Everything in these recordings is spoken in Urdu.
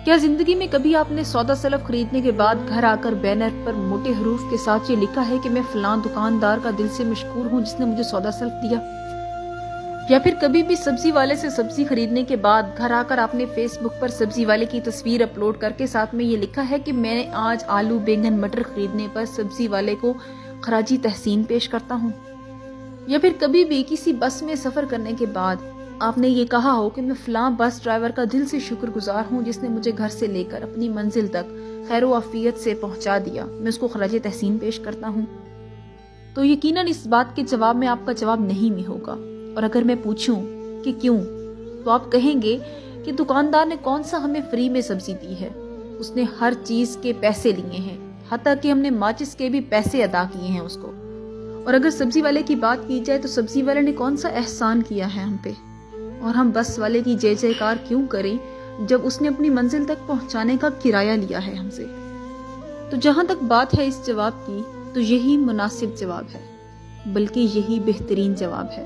کیا زندگی میں کبھی آپ نے سودا سلف خریدنے کے بعد گھر آ کر بینر پر موٹے حروف کے ساتھ یہ لکھا ہے کہ میں فلاں دکاندار کا دل سے مشکور ہوں جس نے مجھے سودا سلف دیا؟ یا پھر کبھی بھی سبزی والے سے سبزی خریدنے کے بعد گھر آ کر آپ نے فیس بک پر سبزی والے کی تصویر اپلوڈ کر کے ساتھ میں یہ لکھا ہے کہ میں نے آج آلو بینگن مٹر خریدنے پر سبزی والے کو خراجی تحسین پیش کرتا ہوں؟ یا پھر کبھی بھی کسی بس میں سفر کرنے کے بعد آپ نے یہ کہا ہو کہ میں فلاں بس ڈرائیور کا دل سے شکر گزار ہوں جس نے مجھے گھر سے لے کر اپنی منزل تک خیر و عافیت سے پہنچا دیا، میں اس کو خراج تحسین پیش کرتا ہوں؟ تو یقیناً اس بات کے جواب میں آپ کا جواب نہیں میں ہوگا، اور اگر میں پوچھوں کہ کیوں، تو آپ کہیں گے کہ دکاندار نے کون سا ہمیں فری میں سبزی دی ہے، اس نے ہر چیز کے پیسے لیے ہیں، حتیٰ کہ ہم نے ماچس کے بھی پیسے ادا کیے ہیں اس کو۔ اور اگر سبزی والے کی بات کی جائے تو سبزی والے نے کون سا احسان کیا ہے ہم پہ، اور ہم بس والے کی جے جے کار کیوں کریں جب اس نے اپنی منزل تک پہنچانے کا کرایہ لیا ہے ہم سے؟ تو جہاں تک بات ہے اس جواب کی، تو یہی مناسب جواب ہے، بلکہ یہی بہترین جواب ہے۔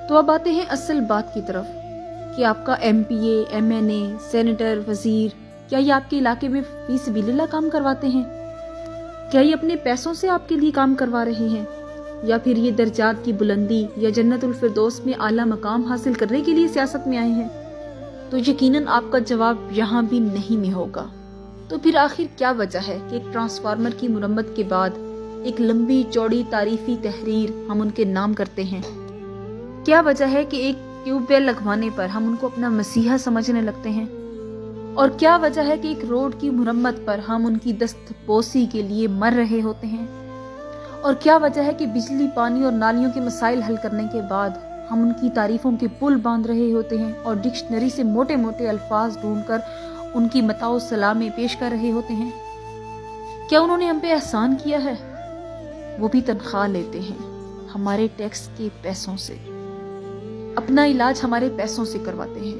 تو اب آتے ہیں اصل بات کی طرف کہ آپ کا ایم پی اے، ایم این اے، سینیٹر، وزیر، کیا یہ آپ کے علاقے میں فی سبیل اللہ کام کرواتے ہیں؟ کیا یہ اپنے پیسوں سے آپ کے لیے کام کروا رہے ہیں، یا پھر یہ درجات کی بلندی یا جنت الفردوس میں اعلیٰ مقام حاصل کرنے کے لیے سیاست میں آئے ہیں؟ تو یقیناً آپ کا جواب یہاں بھی نہیں میں ہوگا۔ تو پھر آخر کیا وجہ ہے کہ ایک ٹرانسفارمر کی مرمت کے بعد ایک لمبی چوڑی تعریفی تحریر ہم ان کے نام کرتے ہیں؟ کیا وجہ ہے کہ ایک ٹیوب ویل لگوانے پر ہم ان کو اپنا مسیحا سمجھنے لگتے ہیں؟ اور کیا وجہ ہے کہ ایک روڈ کی مرمت پر ہم ان کی دست بوسی کے لیے مر رہے ہوتے ہیں؟ اور کیا وجہ ہے کہ بجلی، پانی اور نالیوں کے مسائل حل کرنے کے بعد ہم ان کی تعریفوں کے پل باندھ رہے ہوتے ہیں اور ڈکشنری سے موٹے موٹے الفاظ ڈھونڈ کر ان کی متاع و سلامیں پیش کر رہے ہوتے ہیں؟ کیا انہوں نے ہم پہ احسان کیا ہے؟ وہ بھی تنخواہ لیتے ہیں ہمارے ٹیکس کے پیسوں سے، اپنا علاج ہمارے پیسوں سے کرواتے ہیں،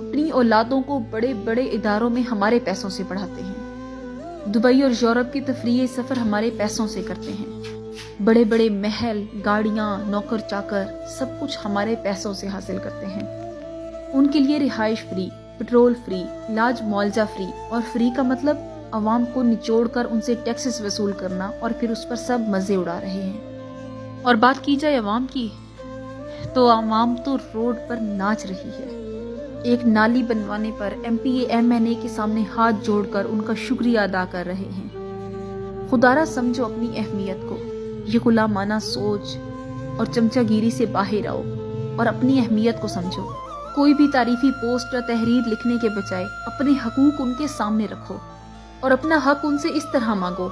اپنی اولادوں کو بڑے بڑے اداروں میں ہمارے پیسوں سے پڑھاتے ہیں، دبئی اور یورپ کی تفریحی سفر ہمارے پیسوں سے کرتے ہیں، بڑے بڑے محل، گاڑیاں، نوکر چاکر، سب کچھ ہمارے پیسوں سے حاصل کرتے ہیں۔ ان کے لیے رہائش فری، پٹرول فری، علاج معالجہ فری، اور فری کا مطلب عوام کو نچوڑ کر ان سے ٹیکسز وصول کرنا، اور پھر اس پر سب مزے اڑا رہے ہیں۔ اور بات کی جائے عوام کی، تو عوام تو روڈ پر ناچ رہی ہے۔ ایک نالی بنوانے پر ایم پی اے، ایم این اے کے سامنے ہاتھ جوڑ کر ان کا شکریہ ادا کر رہے ہیں۔ خدارا سمجھو اپنی اہمیت کو، یہ غلامانہ سوچ اور چمچہ گیری سے باہر آؤ اور اپنی اہمیت کو سمجھو۔ کوئی بھی تعریفی پوسٹ یا تحریر لکھنے کے بجائے اپنے حقوق ان کے سامنے رکھو، اور اپنا حق ان سے اس طرح مانگو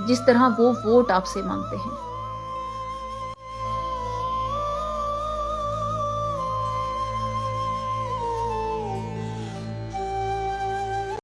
جس طرح وہ ووٹ آپ سے مانگتے ہیں۔